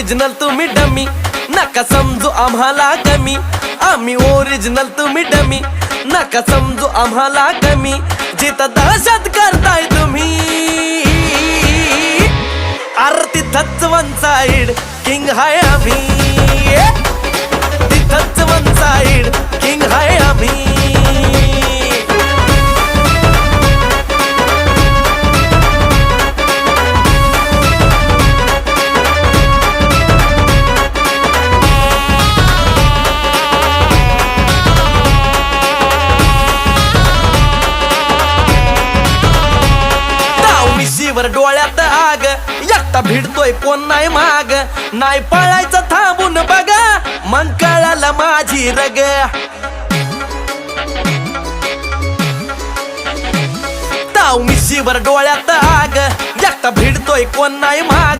Original तुम्ही dummy, नका समजू आम्हाला कमी. आम्ही ओरिजिनल तुम्ही डमी, नका समजू आम्हाला कमी. जिथं दहशत करताय तुम्ही, अरे तिथंच वन साइड किंग हाय आम्ही. तिथंच वन साइड किंग हाय आम्ही. वर डोळ्यात आग, एकटा भिडतोय कोण नाही माग. नाही पळायचं थांबून बघा, मग कळालं माझी रग. ताव मिशीवर डोळ्यात आग, एकटा भिडतोय कोण नाही माग.